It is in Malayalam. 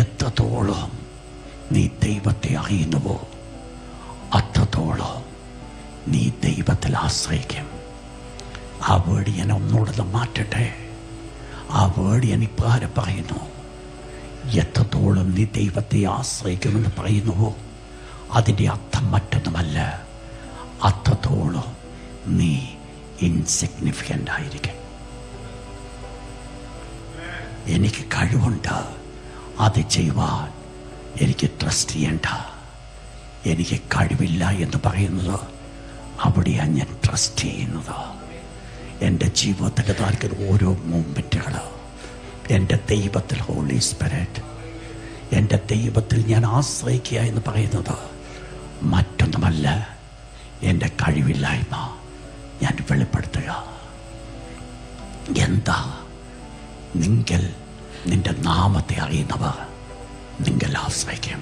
എത്രത്തോളം നീ ദൈവത്തെ അറിയുന്നുവോ അത്രത്തോളം നീ ദൈവത്തിൽ ആശ്രയിക്കും. ആ വേർഡ് ഞാൻ ഒന്നുകൂടെ മാറ്റട്ടെ. ആ വേർഡ് ഞാൻ ഇപ്രകാരം പറയുന്നു: എത്രത്തോളം നീ ദൈവത്തെ ആശ്രയിക്കുമെന്ന് പറയുന്നുവോ അതിൻ്റെ അർത്ഥം മറ്റൊന്നുമല്ല, അത്രത്തോളം നീ ഇൻസിഗ്നിഫിക്കൻ്റ് ആയിരിക്കും. എനിക്ക് കഴിവുണ്ട്, അത് ചെയ്യുവാൻ എനിക്ക് ട്രസ്റ്റ് ചെയ്യണ്ട. എനിക്ക് കഴിവില്ല എന്ന് പറയുന്നത് അവിടെയാണ് ഞാൻ ട്രസ്റ്റ് ചെയ്യുന്നത്. എൻ്റെ ജീവിതത്തിൽ നൽകുന്ന ഓരോ മൂമെൻറ്റുകൾ എൻ്റെ ദൈവത്തിൽ, ഹോളി സ്പിരിറ്റ്, എൻ്റെ ദൈവത്തിൽ ഞാൻ ആശ്രയിക്കുക എന്ന് പറയുന്നത് മറ്റൊന്നുമല്ല, എൻ്റെ കഴിവില്ലായ്മ ഞാൻ വെളിപ്പെടുത്തുക. എന്താ? നിങ്ങൾ നിന്റെ നാമത്തെ അറിയുന്നവർ നിങ്ങൾ ആശ്രയിക്കും.